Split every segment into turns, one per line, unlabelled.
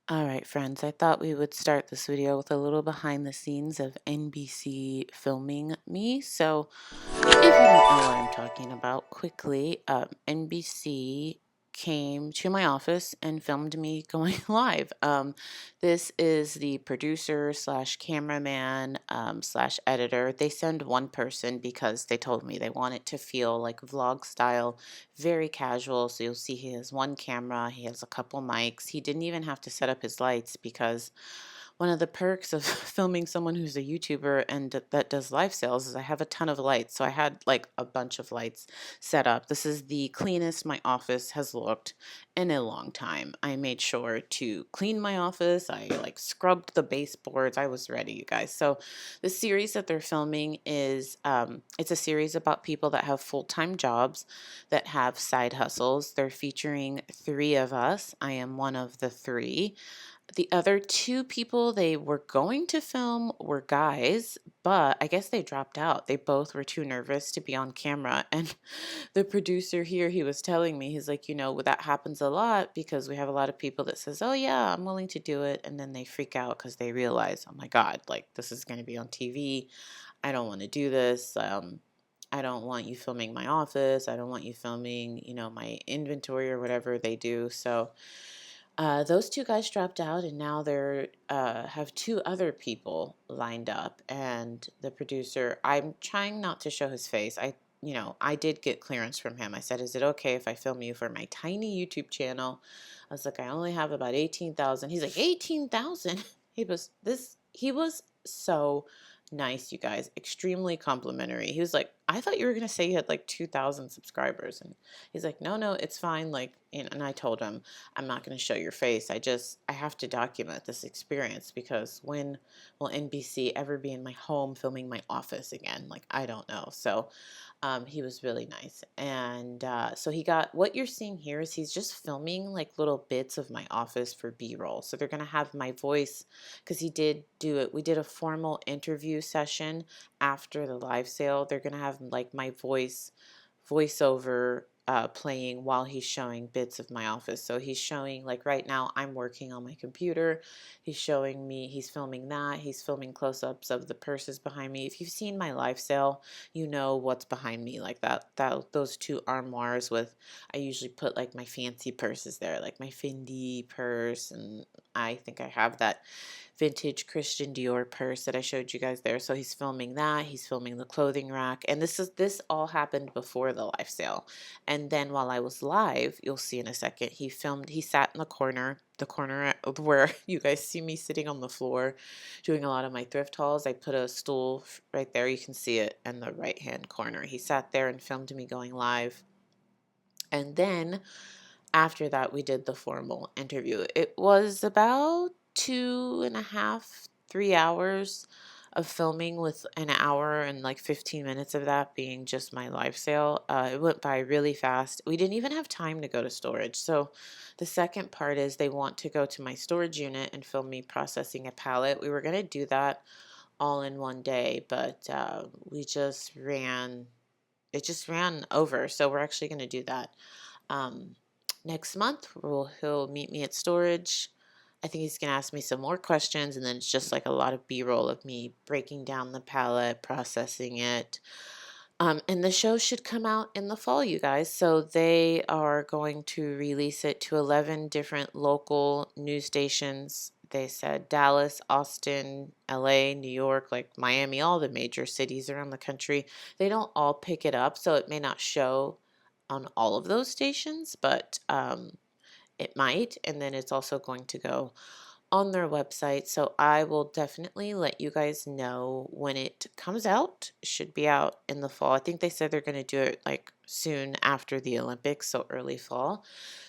All right, friends, I thought we would start this video with a little behind the scenes of NBC filming me. So, if you don't know what I'm talking about, quickly, NBC came to my office and filmed me going live. This is the producer slash cameraman slash editor. They send one person because they told me they want it to feel like vlog style, very casual. So you'll see he has one camera, he has a couple mics. He didn't even have to set up his lights because one of the perks of filming someone who's a YouTuber and that does live sales is I have a ton of lights. So I had like a bunch of lights set up. This is the cleanest my office has looked in a long time. I made sure to clean my office. I like scrubbed the baseboards. I was ready, you guys. So the series that they're filming is it's a series about people that have full-time jobs that have side hustles. They're featuring three of us. I am one of the three. The other two people they were going to film were guys, but I guess they dropped out. They both were too nervous to be on camera. And the producer here, he was telling me, he's like, that happens a lot because we have a lot of people that says, "Oh yeah, I'm willing to do it." And then they freak out because they realize, "Oh my God, like this is going to be on TV. I don't want to do this. I don't want you filming my office. I don't want you filming, my inventory or whatever they do." So those two guys dropped out, and now they're have two other people lined up. And the producer, I'm trying not to show his face. I did get clearance from him. I said, "Is it okay if I film you for my tiny YouTube channel?" I was like, "I only have about 18,000." He's like, 18,000. He was so nice, you guys. Extremely complimentary. He was like, "I thought you were gonna say you had like 2,000 subscribers," and he's like, "No, no, it's fine." Like, and I told him, "I'm not going to show your face. I have to document this experience because when will NBC ever be in my home filming my office again? Like, I don't know." So he was really nice. And so he got what you're seeing here is he's just filming like little bits of my office for B-roll. So they're going to have my voice because he did do it. We did a formal interview session after the live sale. They're going to have like my voiceover playing while he's showing bits of my office. So he's showing, like right now, I'm working on my computer. He's showing me, he's filming that. He's filming close ups of the purses behind me. If you've seen my live sale, you know what's behind me, like those two armoires with, I usually put like my fancy purses there, like my Fendi purse. And I think I have that vintage Christian Dior purse that I showed you guys there. So he's filming that. He's filming the clothing rack. And this all happened before the live sale. And then while I was live, you'll see in a second, he sat in the corner where you guys see me sitting on the floor doing a lot of my thrift hauls. I put a stool right there. You can see it in the right hand corner. He sat there and filmed me going live. And then after that, we did the formal interview. It was about 2.5, 3 hours of filming, with an hour and like 15 minutes of that being just my live sale. It went by really fast. We didn't even have time to go to storage. So the second part is they want to go to my storage unit and film me processing a pallet. We were going to do that all in one day, but it just ran over. So we're actually going to do that. Um, Next month, he'll meet me at storage. I think he's going to ask me some more questions, and then it's just like a lot of B-roll of me breaking down the palette, processing it. And the show should come out in the fall, you guys. So they are going to release it to 11 different local news stations. They said Dallas, Austin, LA, New York, like Miami, all the major cities around the country. They don't all pick it up, so it may not show on all of those stations, but it might. And then it's also going to go on their website. So I will definitely let you guys know when it comes out. It should be out in the fall. I think they said they're going to do it like soon after the Olympics, so early fall.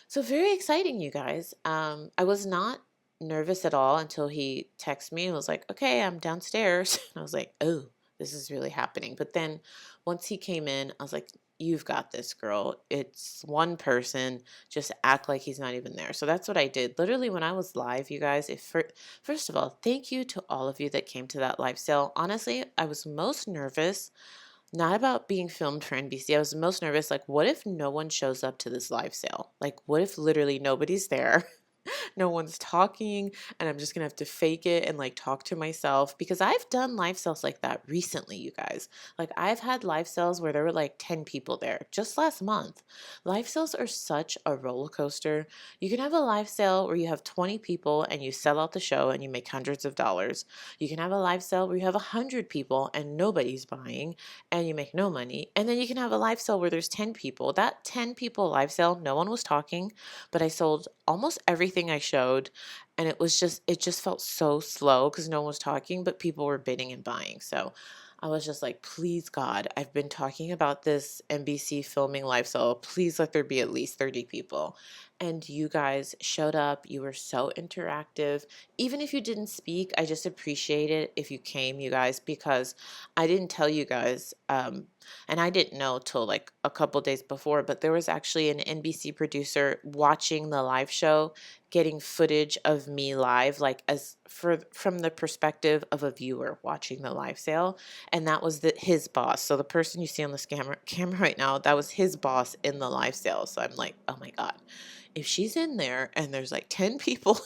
So very exciting, you guys. I was not nervous at all until he texted me and was like, "Okay, I'm downstairs." And I was like, "Oh, this is really happening." But then once he came in, I was like, "You've got this, girl. It's one person. Just act like he's not even there." So that's what I did. Literally, when I was live, you guys, first of all, thank you to all of you that came to that live sale. Honestly, I was most nervous not about being filmed for NBC. I was most nervous, like, what if no one shows up to this live sale? Like, what if literally nobody's there? No one's talking, and I'm just gonna have to fake it and like talk to myself because I've done live sales like that recently, you guys. Like I've had live sales where there were like 10 people there just last month. Live sales are such a roller coaster. You can have a live sale where you have 20 people and you sell out the show and you make hundreds of dollars. You can have a live sale where you have 100 people and nobody's buying and you make no money. And then you can have a live sale where there's 10 people. That 10 people live sale, no one was talking, but I sold almost everything I showed. And it just felt so slow because no one was talking, but people were bidding and buying. So I was just like, please, God, I've been talking about this NBC filming live sale. Please let there be at least 30 people. And you guys showed up. You were so interactive. Even if you didn't speak, I just appreciate it if you came, you guys, because I didn't tell you guys. And I didn't know till like a couple days before, but there was actually an NBC producer watching the live show, getting footage of me live, like as for from the perspective of a viewer watching the live sale, and that was his boss. So the person you see on this camera right now, that was his boss in the live sale. So I'm like, oh my God, if she's in there and there's like 10 people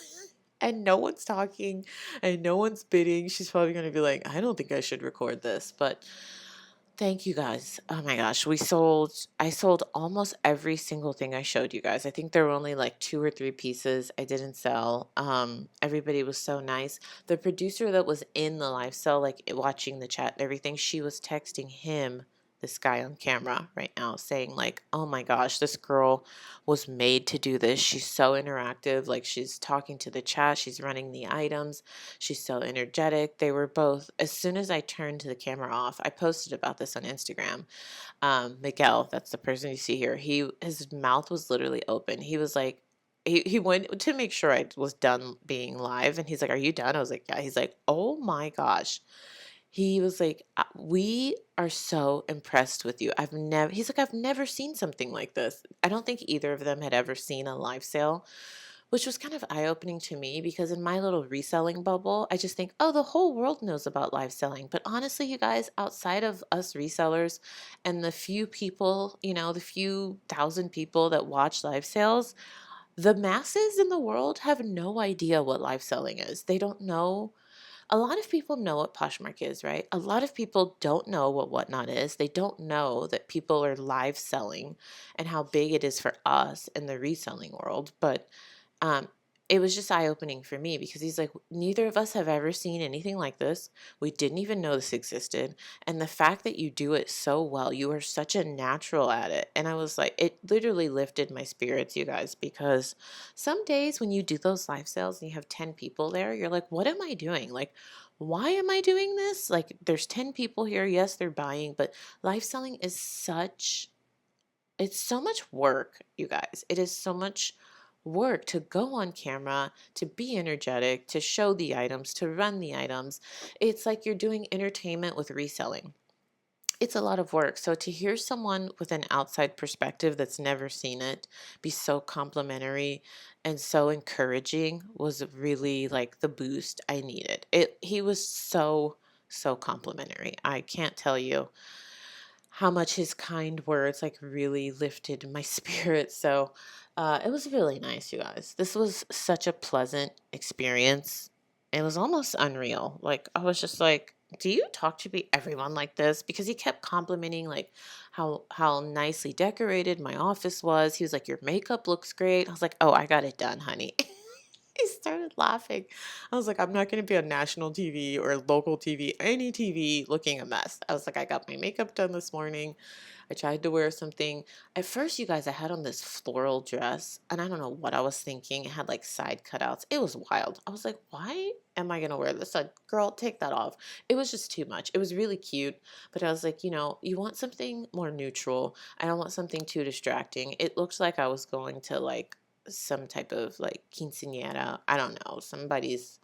and no one's talking and no one's bidding, she's probably going to be like, I don't think I should record this. But thank you guys. Oh my gosh, I sold almost every single thing I showed you guys. I think there were only like 2 or 3 pieces I didn't sell. Everybody was so nice. The producer that was in the live cell, like watching the chat and everything, she was texting him, this guy on camera right now, saying like, oh my gosh, this girl was made to do this. She's so interactive. Like she's talking to the chat, she's running the items. She's so energetic. They were both, as soon as I turned the camera off, I posted about this on Instagram. Miguel, that's the person you see here. His mouth was literally open. He was like, he went to make sure I was done being live. And he's like, are you done? I was like, yeah. He's like, oh my gosh. He was like, we are so impressed with you. He's like, I've never seen something like this. I don't think either of them had ever seen a live sale, which was kind of eye-opening to me because in my little reselling bubble, I just think, oh, the whole world knows about live selling. But honestly, you guys, outside of us resellers and the few people, the few thousand people that watch live sales, the masses in the world have no idea what live selling is. They don't know. A lot of people know what Poshmark is, right? A lot of people don't know what Whatnot is. They don't know that people are live selling and how big it is for us in the reselling world. But um, it was just eye-opening for me because he's like, neither of us have ever seen anything like this. We didn't even know this existed. And the fact that you do it so well, you are such a natural at it. And I was like, it literally lifted my spirits, you guys, because some days when you do those live sales and you have 10 people there, you're like, what am I doing? Like, why am I doing this? Like, there's 10 people here. Yes, they're buying, but live selling is it's so much work, you guys. It is so much work to go on camera, to be energetic, to show the items, to run the items. It's like you're doing entertainment with reselling. It's a lot of work. So to hear someone with an outside perspective that's never seen it be so complimentary and so encouraging was really like the boost I needed. He was so complimentary. I can't tell you how much his kind words like really lifted my spirit. So it was really nice, you guys. This was such a pleasant experience. It was almost unreal. Like I was just like, do you talk to everyone like this? Because he kept complimenting like how nicely decorated my office was. He was like, your makeup looks great. I was like, oh, I got it done, honey. He started laughing. I was like, I'm not going to be on national TV or local TV, any TV looking a mess. I was like, I got my makeup done this morning. I tried to wear something. At first, you guys, I had on this floral dress, and I don't know what I was thinking. It had like side cutouts. It was wild. I was like, why am I going to wear this? Like, girl, take that off. It was just too much. It was really cute, but I was like, you want something more neutral. I don't want something too distracting. It looks like I was going to like some type of like quinceañera. I don't know, somebody's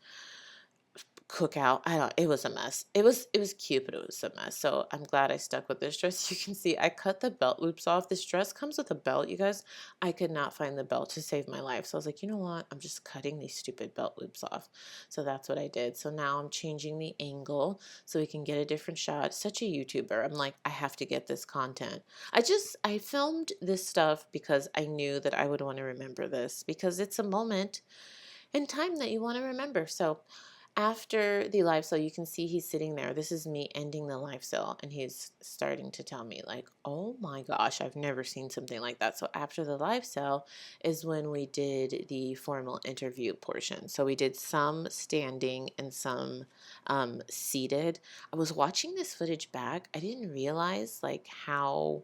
cookout. It was a mess. It was cute, but it was a mess. So I'm glad I stuck with this dress. You can see I cut the belt loops off. This dress comes with a belt, you guys. I could not find the belt to save my life. So I was like, you know what? I'm just cutting these stupid belt loops off. So that's what I did. So now I'm changing the angle so we can get a different shot. Such a YouTuber. I'm like, I have to get this content. I filmed this stuff because I knew that I would want to remember this, because it's a moment in time that you want to remember. So after the live sale, you can see he's sitting there. This is me ending the live sale, and he's starting to tell me like, oh my gosh, I've never seen something like that. So after the live sale is when we did the formal interview portion. So we did some standing and some seated. I was watching this footage back. I didn't realize like how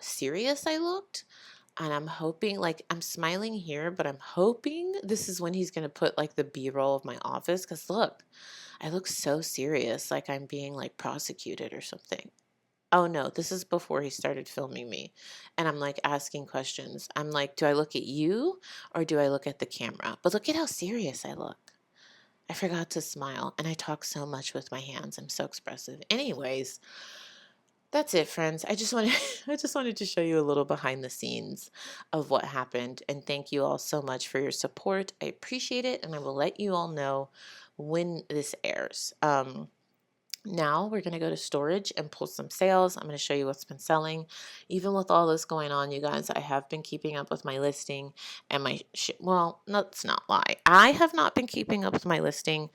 serious I looked. And I'm hoping, like, I'm smiling here, but I'm hoping this is when he's going to put, like, the B-roll of my office. Because, look, I look so serious, like I'm being, like, prosecuted or something. Oh, no, this is before he started filming me. And I'm, like, asking questions. I'm like, do I look at you or do I look at the camera? But look at how serious I look. I forgot to smile. And I talk so much with my hands. I'm so expressive. Anyways, that's it, friends. I just wanted to show you a little behind the scenes of what happened, and thank you all so much for your support. I appreciate it, and I will let you all know when this airs. Now we're going to go to storage and pull some sales. I'm going to show you what's been selling. Even with all this going on, you guys, I have been keeping up with my listing and my well, let's not lie. I have not been keeping up with my listing.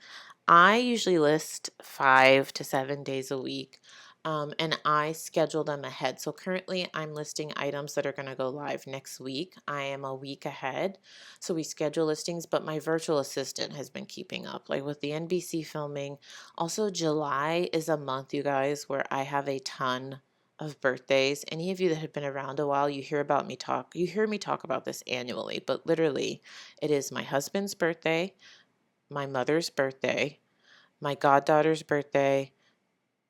I usually list 5 to 7 days a week. And I schedule them ahead. So currently I'm listing items that are going to go live next week. I am a week ahead. So we schedule listings, but my virtual assistant has been keeping up, like with the NBC filming. Also, July is a month, you guys, where I have a ton of birthdays. Any of you that have been around a while, you hear me talk about this annually, but literally it is my husband's birthday, my mother's birthday, my goddaughter's birthday,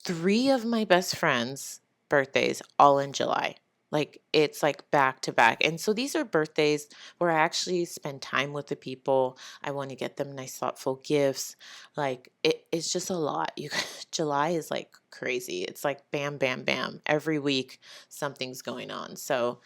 3 of my best friends' birthdays all in July. Like, it's like back to back. And so these are birthdays where I actually spend time with the people. I want to get them nice, thoughtful gifts. Like, it's just a lot. July is like crazy. It's like bam, bam, bam. Every week something's going on. So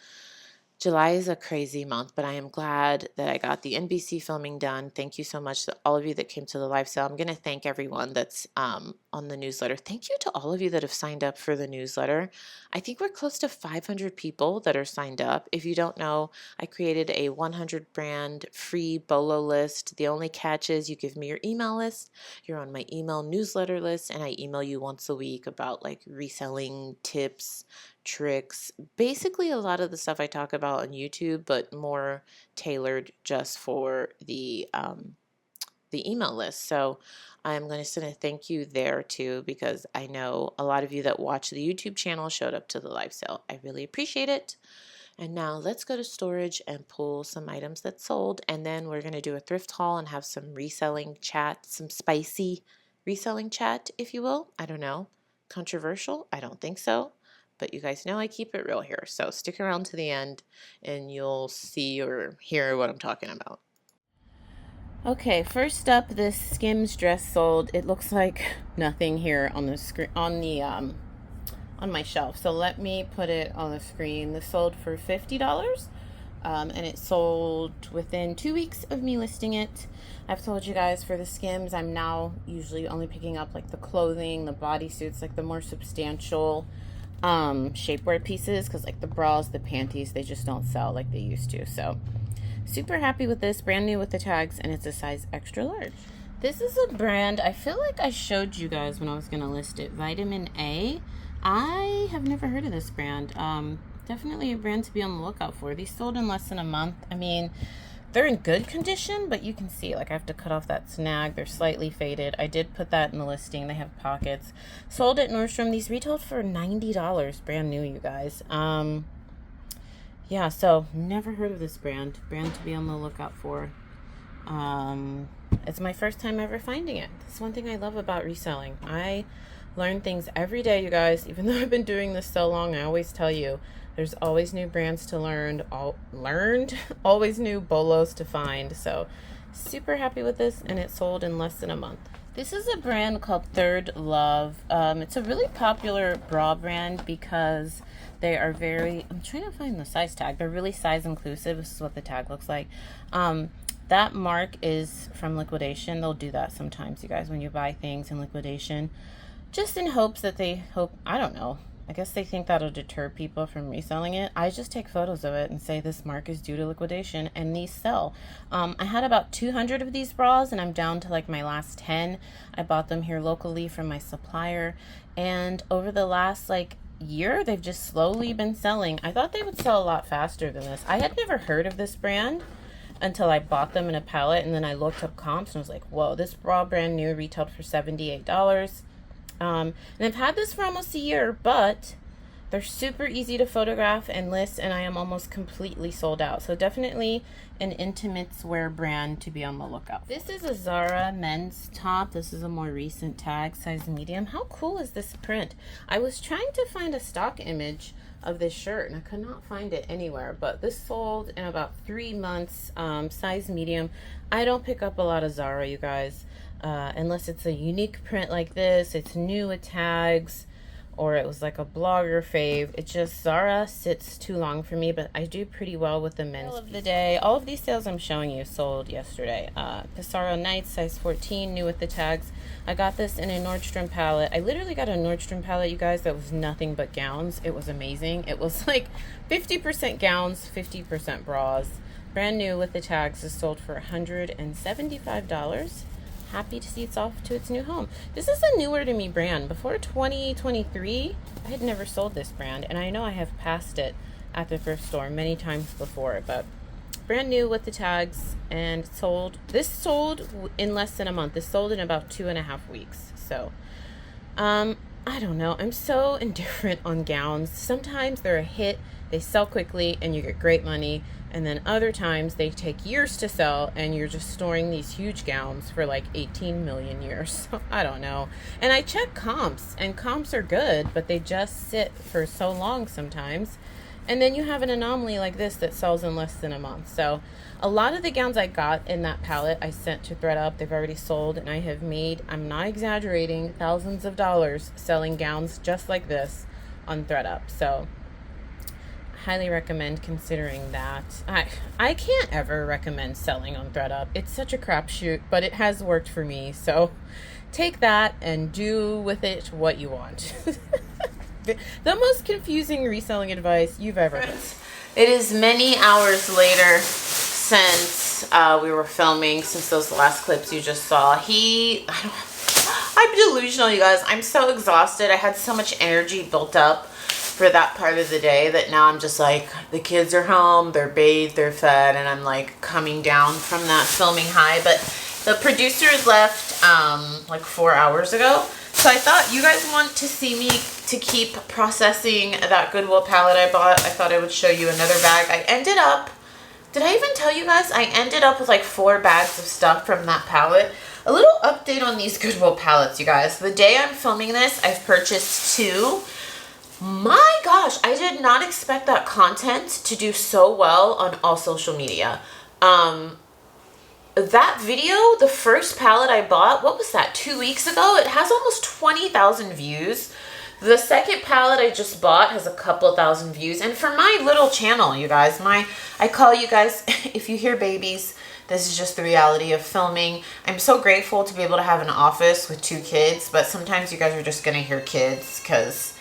July is a crazy month, but I am glad that I got the NBC filming done. Thank you so much to all of you that came to the live sale. I'm going to thank everyone that's on the newsletter. Thank you to all of you that have signed up for the newsletter. I think we're close to 500 people that are signed up. If you don't know, I created a 100 brand free BOLO list. The only catch is you give me your email list. You're on my email newsletter list, and I email you once a week about like reselling tips, tricks, basically a lot of the stuff I talk about on YouTube, but more tailored just for the email list. So I'm going to send a thank you there too, because I know a lot of you that watch the YouTube channel showed up to the live sale. I really appreciate it. And now let's go to storage and pull some items that sold, and then we're going to do a thrift haul and have some reselling chat, some spicy reselling chat, if you will. I don't know. Controversial? I don't think so. But you guys know I keep it real here. So stick around to the end and you'll see or hear what I'm talking about. Okay, first up, this Skims dress sold. It looks like nothing here on the screen, on my shelf. So let me put it on the screen. This sold for $50. And it sold within 2 weeks of me listing it. I've told you guys for the Skims, I'm now usually only picking up like the clothing, the bodysuits, like the more substantial shapewear pieces, because like the bras, the panties, they just don't sell like they used to. So super happy with this, brand new with the tags, and it's a size extra large. This is a brand I feel like I showed you guys when I was gonna list it, Vitamin A. I have never heard of this brand. Definitely a brand to be on the lookout for. These sold in less than a month. I mean, they're in good condition, but you can see, like, I have to cut off that snag. They're slightly faded. I did put that in the listing. They have pockets. Sold at Nordstrom. These retailed for $90. Brand new, you guys. Yeah, so never heard of this brand. Brand to be on the lookout for. It's my first time ever finding it. That's one thing I love about reselling. I learn things every day, you guys. Even though I've been doing this so long, I always tell you, there's always new brands to learn, always new bolos to find. So super happy with this, and it sold in less than a month. This is a brand called Threadup. It's a really popular bra brand because they are very, I'm trying to find the size tag. They're really size inclusive. This is what the tag looks like. That mark is from liquidation. They'll do that sometimes, you guys, when you buy things in liquidation, just in hopes that I don't know. I guess they think that'll deter people from reselling it. I just take photos of it and say this mark is due to liquidation, and these sell. I had about 200 of these bras, and I'm down to like my last 10. I bought them here locally from my supplier, and over the last year, they've just slowly been selling. I thought they would sell a lot faster than this. I had never heard of this brand until I bought them in a pallet, and then I looked up comps and was like, whoa, this bra brand new retailed for $78. And I've had this for almost a year, but they're super easy to photograph and list, and I am almost completely sold out. So definitely an intimates wear brand to be on the lookout for. This is a Zara men's top. This is a more recent tag, size medium. How cool is this print? I was trying to find a stock image of this shirt and I could not find it anywhere, but this sold in about 3 months, size medium. I don't pick up a lot of Zara, you guys. Unless it's a unique print like this, it's new with tags, or it was like a blogger fave. It just, Zara sits too long for me, but I do pretty well with the men's of the day. All of these sales I'm showing you sold yesterday. Pissarro Nights, size 14, new with the tags. I got this in a Nordstrom palette. I literally got a Nordstrom palette, you guys, that was nothing but gowns. It was amazing. It was like 50% gowns, 50% bras. Brand new with the tags is sold for $175. Happy to see it's off to its new home. This is a newer to me brand. Before 2023, I had never sold this brand, and I know I have passed it at the thrift store many times before, but brand new with the tags, and sold. This sold in less than a month. This sold in about 2.5 weeks. So, I don't know. I'm so indifferent on gowns. Sometimes they're a hit, they sell quickly, and you get great money. And then other times they take years to sell, and you're just storing these huge gowns for like 18 million years. So I don't know. And I check comps, and comps are good, but they just sit for so long sometimes. And then you have an anomaly like this that sells in less than a month. So a lot of the gowns I got in that palette I sent to Threadup. They've already sold, and I have made, I'm not exaggerating, thousands of dollars selling gowns just like this on Threadup. So highly recommend considering that. I can't ever recommend selling on Threadup. It's such a crapshoot, but it has worked for me. So take that and do with it what you want. The most confusing reselling advice you've ever heard. It is many hours later since we were filming, since those last clips you just saw. I'm delusional, you guys. I'm so exhausted. I had so much energy built up for that part of the day that now I'm just like, the kids are home, they're bathed, they're fed, and I'm like coming down from that filming high. But the producers left like 4 hours ago, so I thought you guys want to see me to keep processing that Goodwill palette I bought. I thought I would show you another bag. I ended up, did I even tell you guys? I ended up with like 4 bags of stuff from that palette. A little update on these Goodwill palettes, you guys. The day I'm filming this, I've purchased 2. My gosh, I did not expect that content to do so well on all social media. That video, the first palette I bought, what was that, 2 weeks ago? It has almost 20,000 views. The second palette I just bought has a couple thousand views. And for my little channel, you guys, I call you guys, if you hear babies, this is just the reality of filming. I'm so grateful to be able to have an office with 2 kids, but sometimes you guys are just gonna hear kids because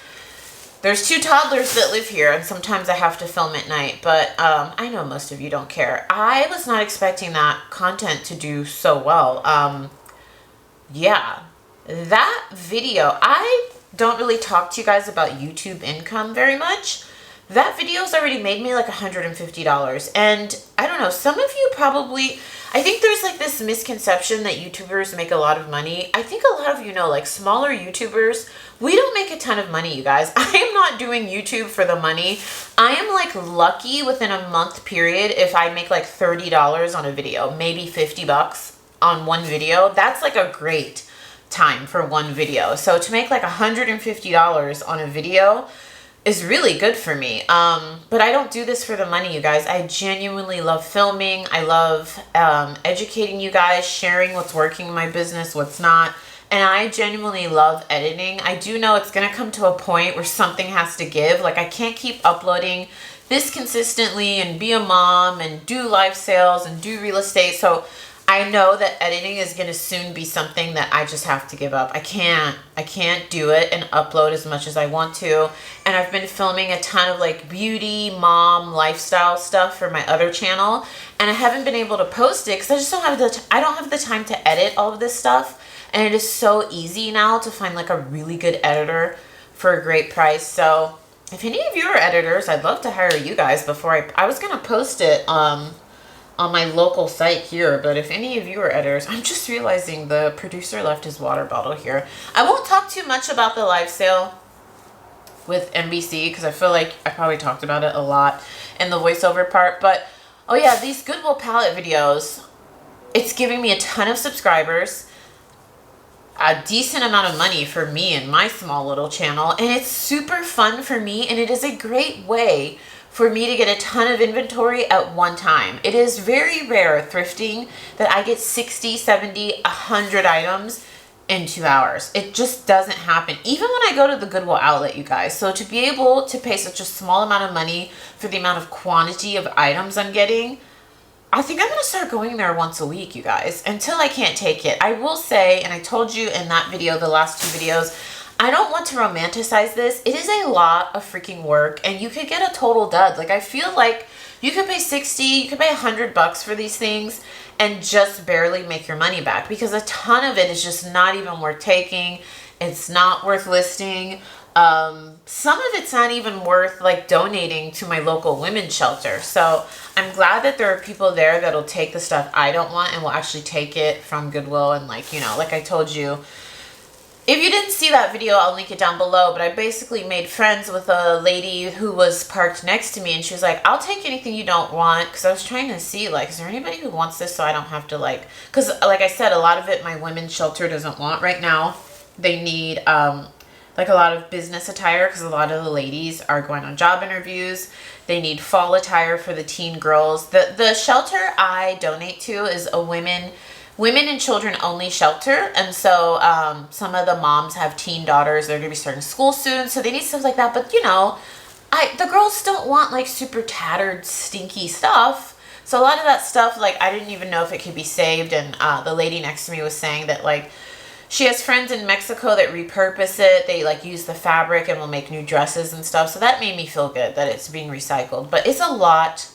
there's 2 toddlers that live here, and sometimes I have to film at night, but I know most of you don't care. I was not expecting that content to do so well. Yeah, that video, I don't really talk to you guys about YouTube income very much. That video's already made me like $150. And I don't know, some of you probably, I think there's like this misconception that YouTubers make a lot of money. I think a lot of you know, like smaller YouTubers, we don't make a ton of money, you guys. I am not doing YouTube for the money. I am like lucky within a month period if I make like $30 on a video, maybe 50 bucks on one video. That's like a great time for one video. So to make like $150 on a video, is really good for me. But I don't do this for the money, you guys. I genuinely love filming. I love educating you guys, sharing what's working in my business, what's not. And I genuinely love editing. I do know it's going to come to a point where something has to give. Like, I can't keep uploading this consistently and be a mom and do live sales and do real estate. So I know that editing is going to soon be something that I just have to give up. I can't do it and upload as much as I want to. And I've been filming a ton of like beauty, mom, lifestyle stuff for my other channel. And I haven't been able to post it because I just don't have I don't have the time to edit all of this stuff. And it is so easy now to find like a really good editor for a great price. So if any of you are editors, I'd love to hire you guys before I was going to post it on my local site here. But if any of you are editors, I'm just realizing the producer left his water bottle here. I won't talk too much about the live sale with NBC because I feel like I probably talked about it a lot in the voiceover part. But oh yeah, these Goodwill palette videos, it's giving me a ton of subscribers, a decent amount of money for me and my small little channel, and it's super fun for me, and it is a great way for me to get a ton of inventory at one time. It is very rare thrifting that I get 60, 70, 100 items in 2 hours. It just doesn't happen, even when I go to the Goodwill outlet, you guys. So to be able to pay such a small amount of money for the amount of quantity of items I'm getting, I think I'm going to start going there once a week, you guys, until I can't take it. I will say, and I told you in that video, the last 2 videos, I don't want to romanticize this. It is a lot of freaking work, and you could get a total dud. Like, I feel like you could pay 60, you could pay $100 for these things and just barely make your money back because a ton of it is just not even worth taking. It's not worth listing. Some of it's not even worth like donating to my local women's shelter. So I'm glad that there are people there that'll take the stuff I don't want and will actually take it from Goodwill. And like, you know, like I told you, if you didn't see that video, I'll link it down below. But I basically made friends with a lady who was parked next to me, and she was like, I'll take anything you don't want. Because I was trying to see, like, is there anybody who wants this so I don't have to, like, because like I said, a lot of it my women's shelter doesn't want right now. They need like a lot of business attire because a lot of the ladies are going on job interviews. They need fall attire for the teen girls. The shelter I donate to is a women and children only shelter. And so some of the moms have teen daughters. They're going to be starting school soon. So they need stuff like that. But, you know, the girls don't want like super tattered, stinky stuff. So a lot of that stuff, like, I didn't even know if it could be saved. And the lady next to me was saying that, like, she has friends in Mexico that repurpose it. They like use the fabric and will make new dresses and stuff. So that made me feel good that it's being recycled. But it's a lot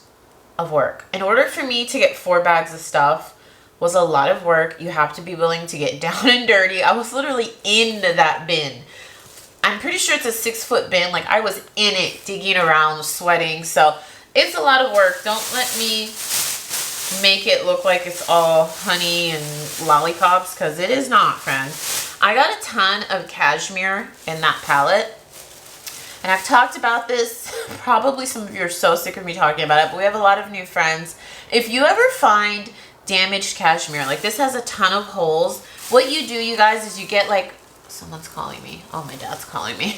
of work. In order for me to get 4 bags of stuff was a lot of work. You have to be willing to get down and dirty. I was literally in that bin. I'm pretty sure it's a 6-foot bin. Like, I was in it, digging around, sweating. So it's a lot of work. Don't let me make it look like it's all honey and lollipops, because it is not, friends. I got a ton of cashmere in that palette, and I've talked about this. Probably some of you are so sick of me talking about it, but we have a lot of new friends. If you ever find damaged cashmere, like this has a ton of holes, what you do, you guys, is you get like, someone's calling me. Oh, my dad's calling me.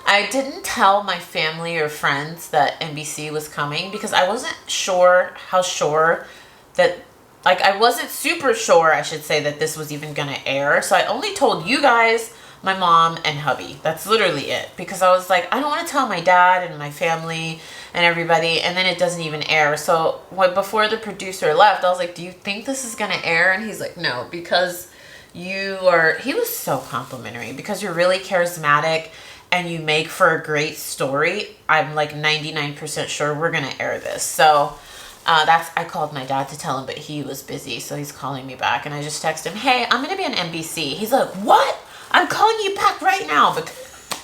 I didn't tell my family or friends that NBC was coming because I wasn't sure how sure that, like, I wasn't super sure, I should say, that this was even going to air. So I only told you guys, my mom, and hubby. That's literally it. Because I was like, I don't want to tell my dad and my family and everybody, and then it doesn't even air. So before the producer left, I was like, do you think this is going to air? And he's like, no, because he was so complimentary, because you're really charismatic and you make for a great story. I'm like 99% sure we're going to air this. So I called my dad to tell him, but he was busy, so he's calling me back. And I just texted him, hey, I'm going to be on NBC. He's like, what? I'm calling you back right now. But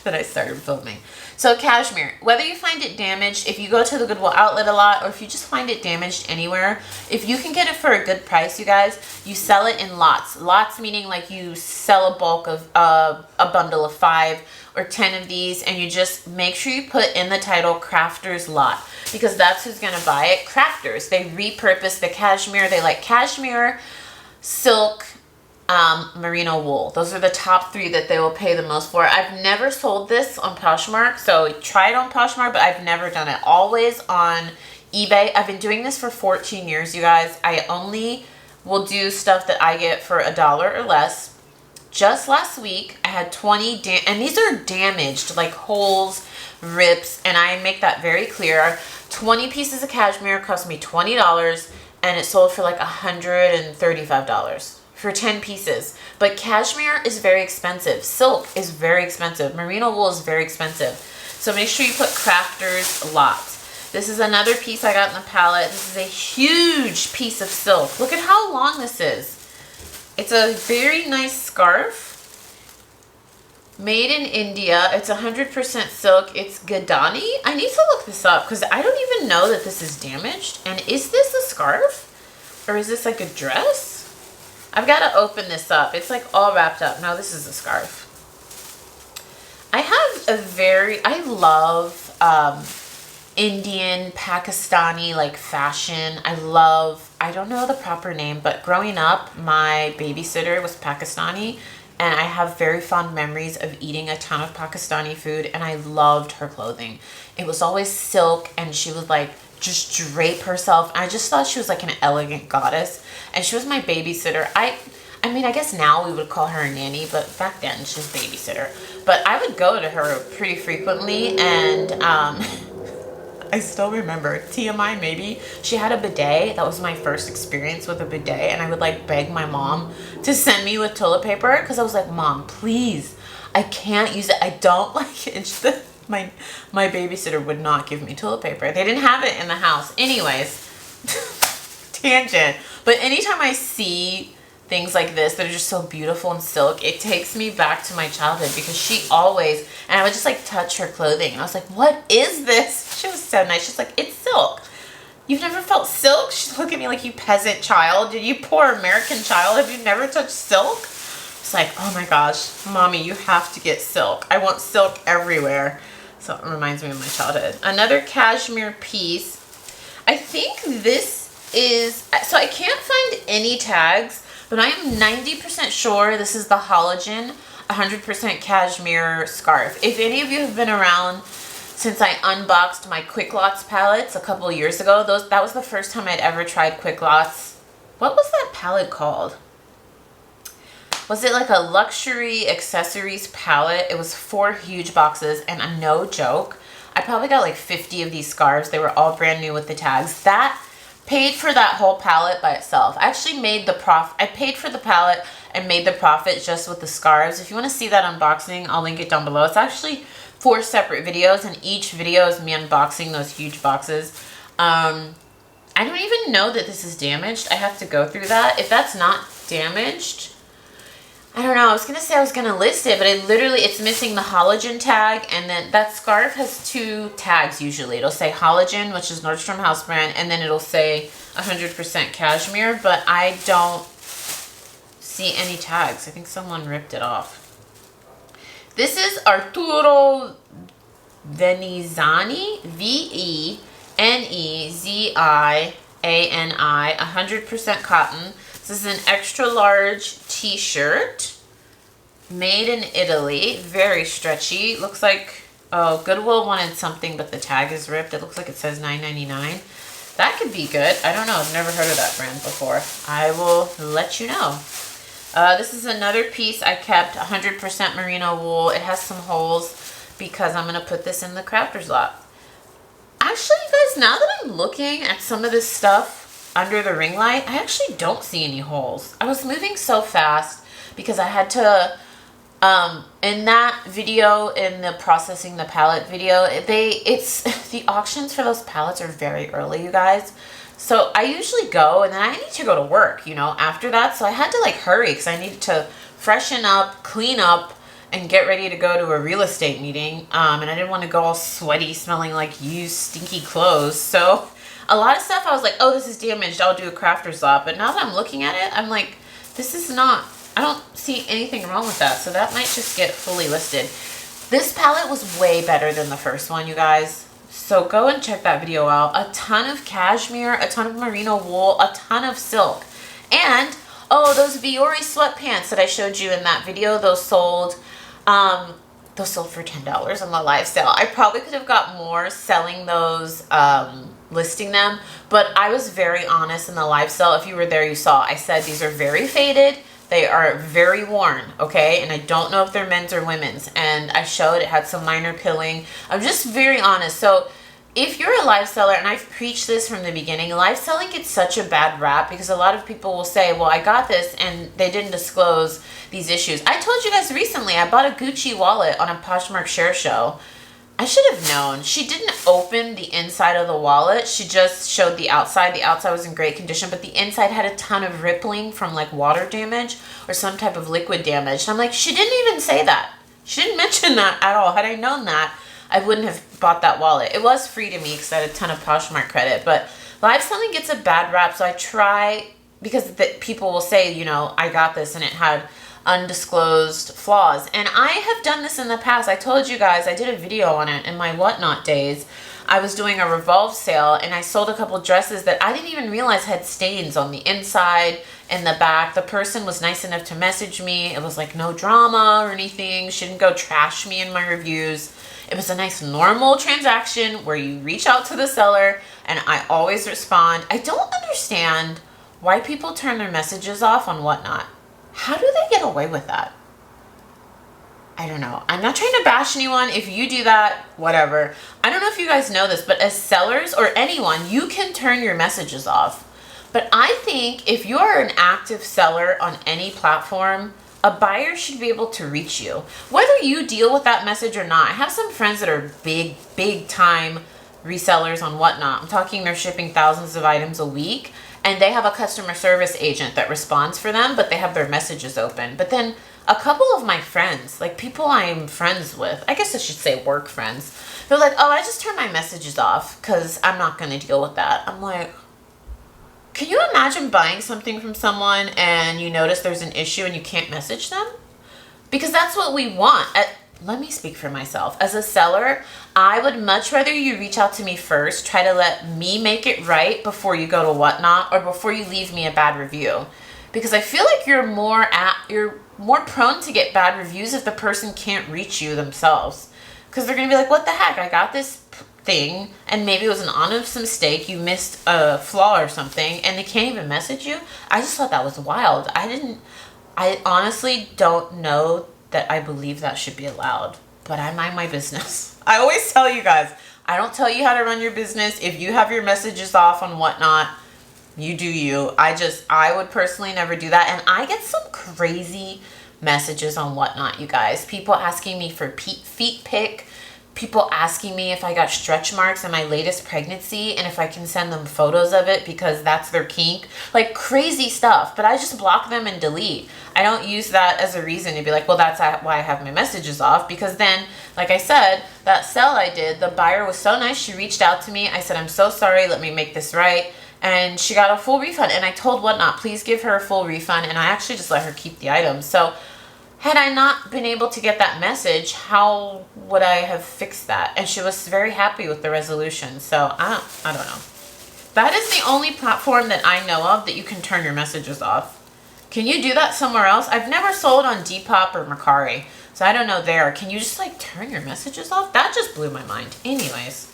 then I started filming. So cashmere, whether you find it damaged, if you go to the Goodwill outlet a lot, or if you just find it damaged anywhere, if you can get it for a good price, you guys, you sell it in lots. Lots meaning like you sell a bulk of a bundle of 5 or 10 of these, and you just make sure you put in the title crafters lot, because that's who's going to buy it. Crafters, they repurpose the cashmere. They like cashmere, silk,
merino wool. Those are the top 3 that they will pay the most for. I've never sold this on Poshmark, so try it on Poshmark, but I've never done it. Always on eBay. I've been doing this for 14 years, you guys. I only will do stuff that I get for $1 or less. Just last week, I had 20, and these are damaged, like holes, rips, and I make that very clear. 20 pieces of cashmere cost me $20, and it sold for like $135 for 10 pieces. But cashmere is very expensive. Silk is very expensive. Merino wool is very expensive. So make sure you put crafters lots. This is another piece I got in the palette. This is a huge piece of silk. Look at how long this is. It's a very nice scarf. Made in India. It's 100% silk. It's Gadani. I need to look this up because I don't even know that this is damaged. And is this a scarf? Or is this like a dress? I've got to open this up. It's like all wrapped up. No, this is a scarf. I love Indian, Pakistani like fashion. I don't know the proper name, but growing up, my babysitter was Pakistani, and I have very fond memories of eating a ton of Pakistani food, and I loved her clothing. It was always silk, and she would like just drape herself. I just thought she was like an elegant goddess, and she was my babysitter. I mean, I guess now we would call her a nanny, but back then she was babysitter. But I would go to her pretty frequently, and I still remember, TMI maybe, she had a bidet. That was my first experience with a bidet, and I would like beg my mom to send me with toilet paper because I was like, Mom, please, I can't use it. I don't like it. My babysitter would not give me toilet paper. They didn't have it in the house. Anyways, tangent. But anytime I see things like this that are just so beautiful and silk, it takes me back to my childhood because she always, and I would just like touch her clothing and I was like, what is this? She was so nice. She's like, it's silk. You've never felt silk? She'd look at me like, you peasant child. Did you poor American child? Have you never touched silk? It's like, oh my gosh, Mommy, you have to get silk. I want silk everywhere. So it reminds me of my childhood. Another cashmere piece. I think this is, so I can't find any tags, but I am 90% sure this is the Halogen 100% cashmere scarf. If any of you have been around since I unboxed my Quick Lots palettes a couple of years ago, that was the first time I'd ever tried Quick Lots. What was that palette called? Was it like a luxury accessories palette? It was 4 huge boxes, and no joke, I probably got like 50 of these scarves. They were all brand new with the tags. That paid for that whole palette by itself. I actually made the I paid for the palette and made the profit just with the scarves. If you want to see that unboxing, I'll link it down below. It's actually 4 separate videos, and each video is me unboxing those huge boxes. I don't even know that this is damaged. I have to go through that. If that's not damaged, I don't know. I was going to say I was going to list it, but it's missing the Halogen tag, and then that scarf has 2 tags usually. It'll say Halogen, which is Nordstrom house brand, and then it'll say 100% cashmere, but I don't see any tags. I think someone ripped it off. This is Arturo Venezani, Venezziani, 100% cotton. This is an extra large t-shirt made in Italy. Very stretchy. Looks like, oh, Goodwill wanted something, but the tag is ripped. It looks like it says $9.99. That could be good. I don't know. I've never heard of that brand before. I will let you know. This is another piece I kept, 100% merino wool. It has some holes because I'm going to put this in the crafter's lot. Actually, you guys, now that I'm looking at some of this stuff under the ring light, I actually don't see any holes. I was moving so fast because I had to, in that video, in the processing the palette video, the auctions for those palettes are very early, you guys. So I usually go, and then I need to go to work, you know, after that. So I had to like hurry because I needed to freshen up, clean up, and get ready to go to a real estate meeting. And I didn't want to go all sweaty, smelling like used, stinky clothes. So a lot of stuff I was like, oh, this is damaged. I'll do a crafter's lot. But now that I'm looking at it, I'm like, this is not, I don't see anything wrong with that. So that might just get fully listed. This palette was way better than the first one, you guys. So go and check that video out. A ton of cashmere, a ton of merino wool, a ton of silk. And Oh, those Viore sweatpants that I showed you in that video, um, those sold for $10 on the live sale. I probably could have got more selling those, listing them, but I was very honest in the live sale. If you were there, you saw, I said these are very faded. They are very worn, okay? And I don't know if they're men's or women's. And I showed it had some minor pilling. I'm just very honest. So if you're a live seller, and I've preached this from the beginning, live selling gets such a bad rap because a lot of people will say, well, I got this and they didn't disclose these issues. I told you guys recently, I bought a Gucci wallet on a Poshmark share show. I should have known. She didn't open the inside of the wallet. She just showed the outside. The outside was in great condition, but the inside had a ton of rippling from like water damage or some type of liquid damage. And I'm like, she didn't even say that. She didn't mention that at all. Had I known that, I wouldn't have bought that wallet. It was free to me because I had a ton of Poshmark credit, but live selling gets a bad rap. So I try, because people will say, you know, I got this and it had undisclosed flaws. And I have done this in the past. I told you guys, I did a video on it in my whatnot days. I was doing a Revolve sale and I sold a couple dresses that I didn't even realize had stains on the inside and the back. The person was nice enough to message me. It was like no drama or anything. She didn't go trash me in my reviews. It was a nice normal transaction where you reach out to the seller and I always respond. I don't understand why people turn their messages off on whatnot. How do they get away with that? I don't know. I'm not trying to bash anyone. If you do that, whatever. I don't know if you guys know this, but as sellers or anyone, you can turn your messages off. But I think if you are an active seller on any platform, a buyer should be able to reach you. Whether you deal with that message or not. I have some friends that are big time resellers on whatnot. I'm talking they're shipping thousands of items a week. And they have a customer service agent that responds for them, but they have their messages open. But then a couple of my friends, like people I'm friends with, I guess I should say work friends, they're like, oh, I just turn my messages off because I'm not going to deal with that. I'm like, can you imagine buying something from someone and you notice there's an issue and you can't message them? Because that's what we want. Let me speak for myself. As a seller, I would much rather you reach out to me first, try to let me make it right before you go to whatnot or before you leave me a bad review. Because I feel like you're more prone to get bad reviews if the person can't reach you themselves. Because they're going to be like, what the heck? I got this thing and maybe it was an honest mistake. You missed a flaw or something and they can't even message you. I just thought that was wild. I honestly don't know that I believe that should be allowed, but I mind my business. I always tell you guys, I don't tell you how to run your business. If you have your messages off on whatnot, you do you. I would personally never do that. And I get some crazy messages on whatnot, you guys. People asking me for feet pic. People asking me if I got stretch marks in my latest pregnancy and if I can send them photos of it because that's their kink. Like crazy stuff. But I just block them and delete. I don't use that as a reason to be like, well, that's why I have my messages off. Because then, like I said, that sale I did, the buyer was so nice. She reached out to me. I said, I'm so sorry. Let me make this right. And she got a full refund. And I told Whatnot, please give her a full refund. And I actually just let her keep the items. So had I not been able to get that message, how would I have fixed that? And she was very happy with the resolution. So I don't know. That is the only platform that I know of that you can turn your messages off. Can you do that somewhere else? I've never sold on Depop or Mercari, so I don't know there. Can you just like turn your messages off? That just blew my mind. Anyways,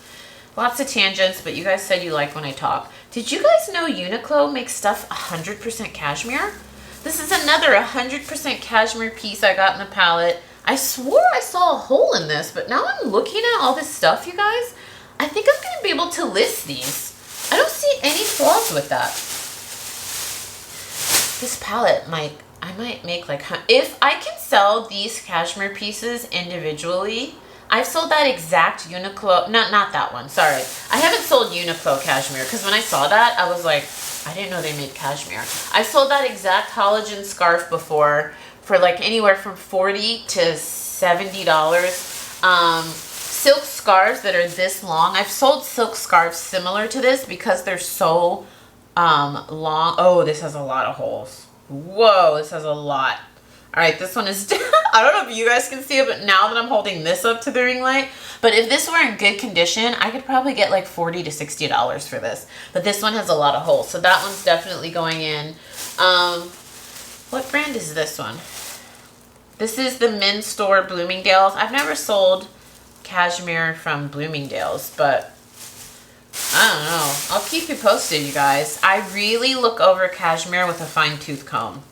lots of tangents, but you guys said you like when I talk. Did you guys know Uniqlo makes stuff 100% cashmere? This is another 100% cashmere piece I got in the palette. I swore I saw a hole in this, but now I'm looking at all this stuff, you guys. I think I'm going to be able to list these. I don't see any flaws with that. This palette, I might make like, if I can sell these cashmere pieces individually, I've sold that exact Uniqlo, not that one, sorry. I haven't sold Uniqlo cashmere because when I saw that, I was like, I didn't know they made cashmere. I've sold that exact collagen scarf before for like anywhere from $40 to $70. Silk scarves that are this long. I've sold silk scarves similar to this because they're so long. Oh, this has a lot of holes. Whoa, this has a lot. All right, this one is, I don't know if you guys can see it, but now that I'm holding this up to the ring light, but if this were in good condition, I could probably get like $40 to $60 for this. But this one has a lot of holes, so that one's definitely going in. What brand is this one? This is the men's store Bloomingdale's. I've never sold cashmere from Bloomingdale's, but I don't know. I'll keep you posted, you guys. I really look over cashmere with a fine-tooth comb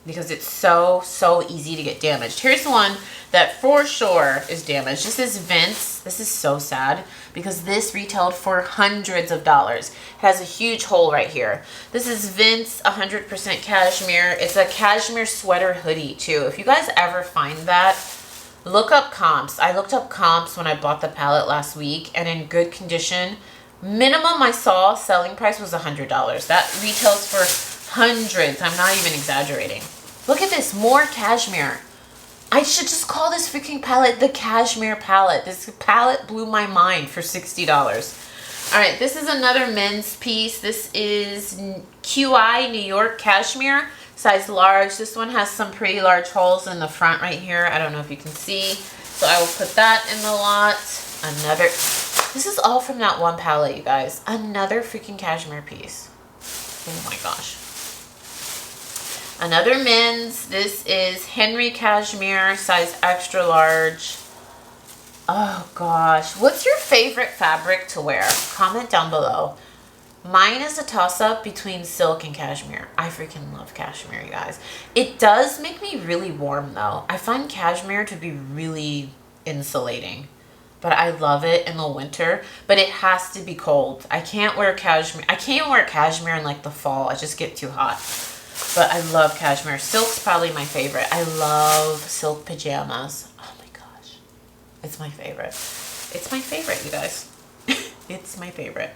because it's so easy to get damaged. Here's one that for sure is damaged. This is Vince. This is so sad because this retailed for hundreds of dollars. It has a huge hole right here. This is Vince 100% cashmere. It's a cashmere sweater hoodie too. If you guys ever find that, look up comps. I looked up comps when I bought the palette last week, and in good condition. Minimum I saw selling price was $100. That retails for hundreds. I'm not even exaggerating. Look at this, more cashmere. I should just call this freaking palette the cashmere palette. This palette blew my mind for $60. All right, this is another men's piece. This is QI New York cashmere, size large. This one has some pretty large holes in the front right here. I don't know if you can see. So I will put that in the lot. Another, this is all from that one palette, you guys. Another freaking cashmere piece. Oh my gosh. Another men's. This is Henry cashmere, size extra large. Oh gosh. What's your favorite fabric to wear? Comment down below. Mine is a toss-up between silk and cashmere. I freaking love cashmere, you guys. It does make me really warm though. I find cashmere to be really insulating. But I love it in the winter, but it has to be cold. I can't wear cashmere. I can't wear cashmere in like the fall. I just get too hot. But I love cashmere. Silk's probably my favorite. I love silk pajamas. Oh my gosh. It's my favorite. It's my favorite, you guys. It's my favorite.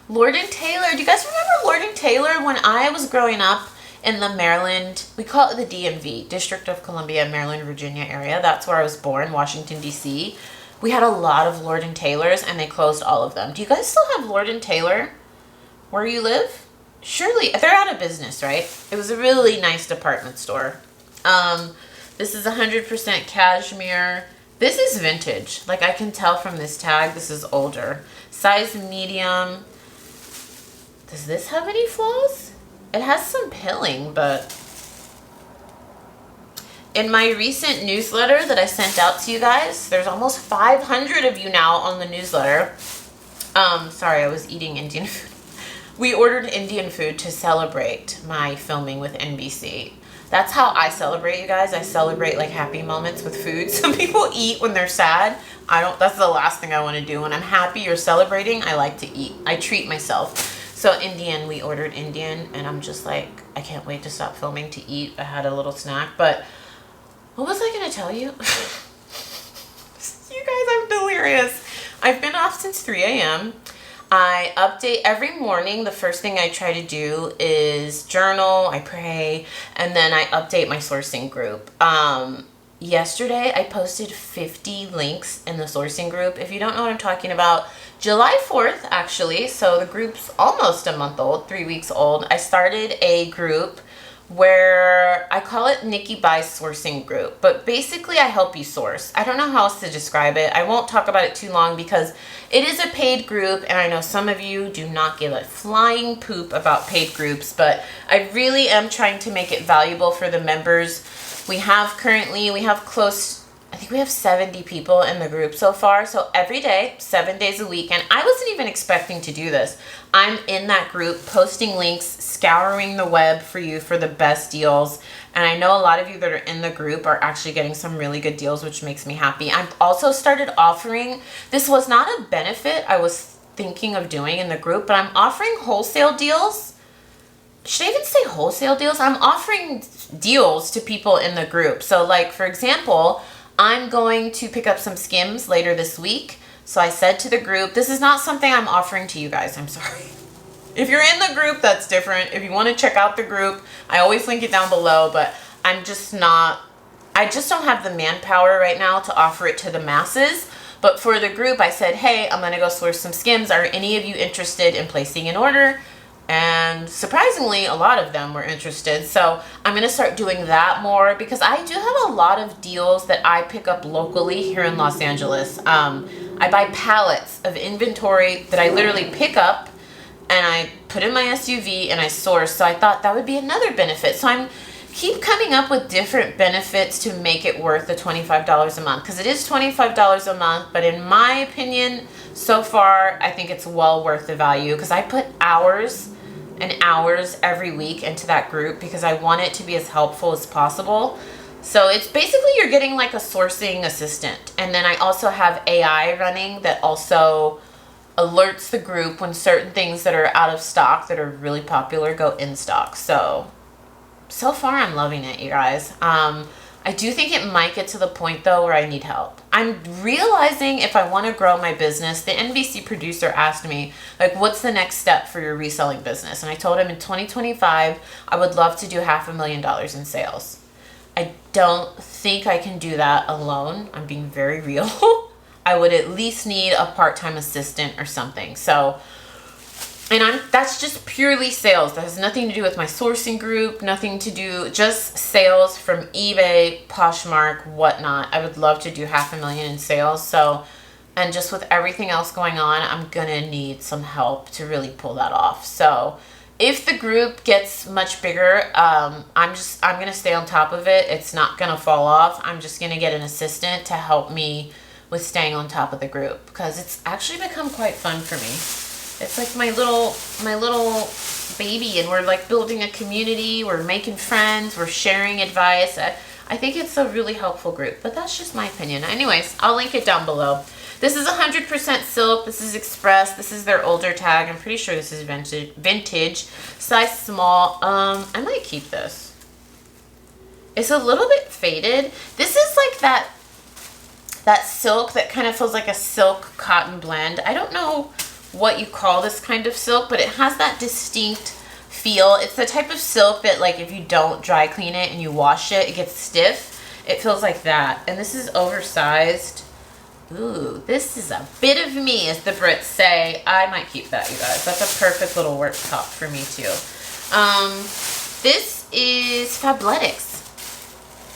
Lord & Taylor. Do you guys remember Lord & Taylor? When I was growing up in the Maryland, we call it the DMV, District of Columbia, Maryland, Virginia area. That's where I was born, Washington, D.C. We had a lot of Lord & Taylors, and they closed all of them. Do you guys still have Lord & Taylor where you live? Surely, they're out of business, right? It was a really nice department store. This is 100% cashmere. This is vintage. Like, I can tell from this tag, this is older. Size medium. Does this have any flaws? It has some pilling, but in my recent newsletter that I sent out to you guys, there's almost 500 of you now on the newsletter. Sorry, I was eating Indian food. We ordered Indian food to celebrate my filming with NBC. That's how I celebrate, you guys. I celebrate like happy moments with food. Some people eat when they're sad. I don't, that's the last thing I want to do. When I'm happy or celebrating, I like to eat. I treat myself. So Indian, we ordered Indian, and I'm just like, I can't wait to stop filming to eat. I had a little snack, but what was I going to tell you? You guys, I'm delirious. I've been off since 3 a.m. I update every morning. The first thing I try to do is journal, I pray, and then I update my sourcing group. Yesterday, I posted 50 links in the sourcing group. If you don't know what I'm talking about, July 4th, actually, so the group's almost a month old, 3 weeks old. I started a group where I call it Nikki Buys Sourcing Group, but basically I help you source. I don't know how else to describe it. I won't talk about it too long because it is a paid group, and I know some of you do not give a flying poop about paid groups, but I really am trying to make it valuable for the members. We have close, I think we have 70 people in the group so far. So every day, 7 days a week, and I wasn't even expecting to do this. I'm in that group posting links, scouring the web for you for the best deals. And I know a lot of you that are in the group are actually getting some really good deals, which makes me happy. I've also started offering, this was not a benefit I was thinking of doing in the group, but I'm offering wholesale deals. Should I even say wholesale deals? I'm offering deals to people in the group. So like, for example, I'm going to pick up some Skims later this week. So I said to the group, this is not something I'm offering to you guys. I'm sorry. If you're in the group, that's different. If you want to check out the group, I always link it down below, but I just don't have the manpower right now to offer it to the masses. But for the group, I said, hey, I'm going to go source some Skims. Are any of you interested in placing an order? And surprisingly, a lot of them were interested. So I'm going to start doing that more because I do have a lot of deals that I pick up locally here in Los Angeles. I buy pallets of inventory that I literally pick up and I put in my SUV and I source. So I thought that would be another benefit. So I'm keep coming up with different benefits to make it worth the $25 a month, because it is $25 a month, but in my opinion, so far, I think it's well worth the value, because I put hours and hours every week into that group because I want it to be as helpful as possible. So it's basically you're getting like a sourcing assistant. And then I also have AI running that also alerts the group when certain things that are out of stock that are really popular go in stock. So far I'm loving it, you guys. I do think it might get to the point though where I need help. I'm realizing if I want to grow my business, the NBC producer asked me, like, what's the next step for your reselling business? And I told him in 2025, I would love to do $500,000 in sales. I don't think I can do that alone. I'm being very real. I would at least need a part-time assistant or something. So, and that's just purely sales. That has nothing to do with my sourcing group, nothing to do, just sales from eBay, Poshmark, whatnot. I would love to do $500,000 in sales. So, and just with everything else going on, I'm gonna need some help to really pull that off. So if the group gets much bigger, I'm gonna stay on top of it. It's not gonna fall off. I'm just gonna get an assistant to help me with staying on top of the group, because it's actually become quite fun for me. It's like my little baby, and we're like building a community. We're making friends. We're sharing advice. I think it's a really helpful group, but that's just my opinion. Anyways, I'll link it down below. This is 100% silk. This is express. This is their older tag. I'm pretty sure this is vintage. Size small. I might keep this. It's a little bit faded. This is like that silk that kind of feels like a silk cotton blend. I don't know what you call this kind of silk, but it has that distinct feel. It's the type of silk that, like, if you don't dry clean it and you wash it, it gets stiff. It feels like that. And this is oversized. Ooh, this is a bit of me, as the Brits say. I might keep that, you guys. That's a perfect little work top for me too. This is Fabletics.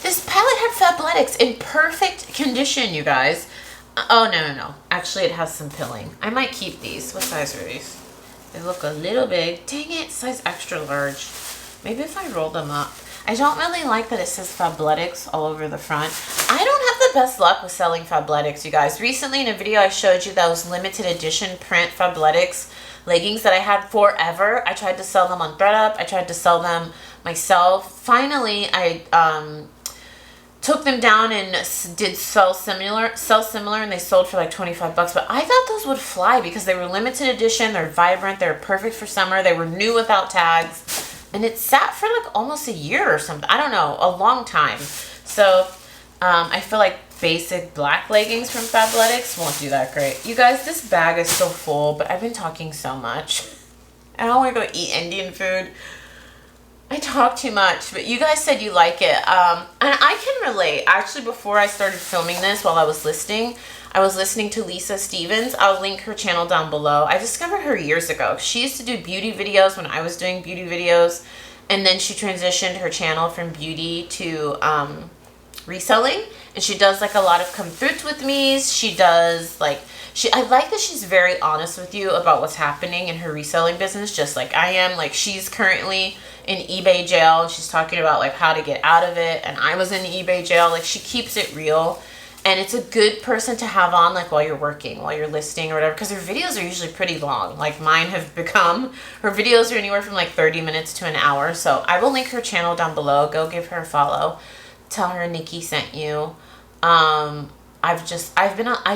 This palette had Fabletics in perfect condition, you guys. Oh, no. Actually, it has some pilling. I might keep these. What size are these? They look a little big. Dang it, size extra large. Maybe if I roll them up. I don't really like that it says Fabletics all over the front. I don't have the best luck with selling Fabletics, you guys. Recently in a video I showed you those limited edition print Fabletics leggings that I had forever. I tried to sell them on Threadup. I tried to sell them myself. Finally, I took them down and did sell similar, and they sold for like 25 bucks. But I thought those would fly because they were limited edition. They're vibrant. They're perfect for summer. They were new without tags. And it sat for like almost a year or something. I don't know, a long time. So I feel like basic black leggings from Fabletics won't do that great. You guys, this bag is so full, but I've been talking so much. I don't want to go eat Indian food. I talk too much, but you guys said you like it. And I can relate. Actually, before I started filming this, while I was listening to Lisa Stevens. I'll link her channel down below. I discovered her years ago. She used to do beauty videos when I was doing beauty videos, and then she transitioned her channel from beauty to reselling, and she does like a lot of come throughs with me's. She does like, I like that she's very honest with you about what's happening in her reselling business, just like I am. Like, she's currently in eBay jail, and she's talking about like how to get out of it, and I was in eBay jail. Like, she keeps it real, and it's a good person to have on like while you're working, while you're listing or whatever, because her videos are usually pretty long. Like mine have become, her videos are anywhere from like 30 minutes to an hour. So I will link her channel down below. Go give her a follow. Tell her Nikki sent you. I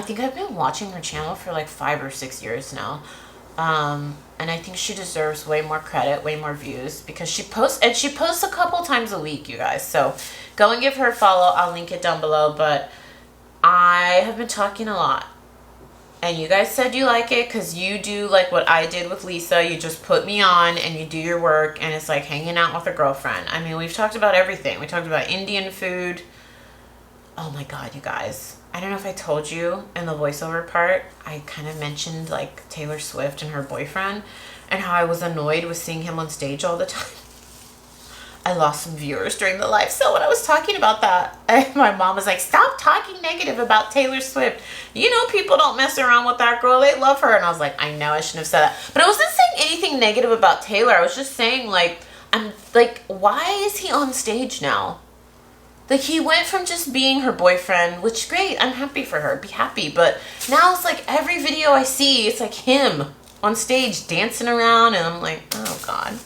think I've been watching her channel for like 5 or 6 years now. And I think she deserves way more credit, way more views, because she posts a couple times a week, you guys. So go and give her a follow. I'll link it down below. But I have been talking a lot, and you guys said you like it because you do like what I did with Lisa. You just put me on and you do your work, and it's like hanging out with a girlfriend. I mean, we've talked about everything. We talked about Indian food. Oh my God, you guys. I don't know if I told you in the voiceover part, I kind of mentioned like Taylor Swift and her boyfriend and how I was annoyed with seeing him on stage all the time. I lost some viewers during the live. So when I was talking about that, my mom was like, stop talking negative about Taylor Swift. You know, people don't mess around with that girl. They love her. And I was like, I know I shouldn't have said that. But I wasn't saying anything negative about Taylor. I was just saying, like, I'm like, why is he on stage now? Like, he went from just being her boyfriend, which great, I'm happy for her, be happy. But now it's like every video I see, it's like him on stage dancing around, and I'm like, oh God.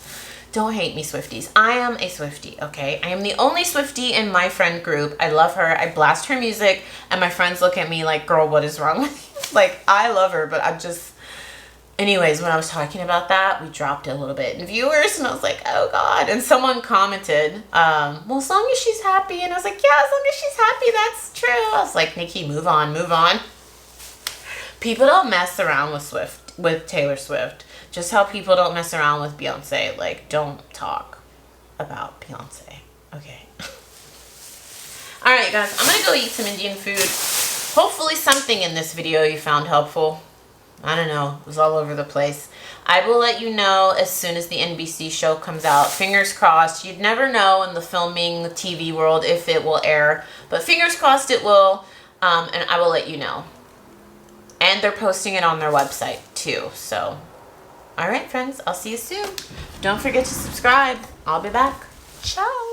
Don't hate me, Swifties. I am a Swiftie, okay? I am the only Swiftie in my friend group. I love her. I blast her music, and my friends look at me like, girl, what is wrong with you? Like, I love her, but I'm just... Anyways, when I was talking about that, we dropped it a little bit in viewers, and I was like, oh God. And someone commented, well, as long as she's happy. And I was like, yeah, as long as she's happy, that's true. I was like, Nikki, move on, move on. People don't mess around with Taylor Swift. Just how people don't mess around with Beyonce. Like, don't talk about Beyonce. Okay. Alright, guys. I'm going to go eat some Indian food. Hopefully something in this video you found helpful. I don't know. It was all over the place. I will let you know as soon as the NBC show comes out. Fingers crossed. You'd never know in the filming, the TV world if it will air. But fingers crossed it will. And I will let you know. And they're posting it on their website too. So... All right, friends, I'll see you soon. Don't forget to subscribe. I'll be back. Ciao.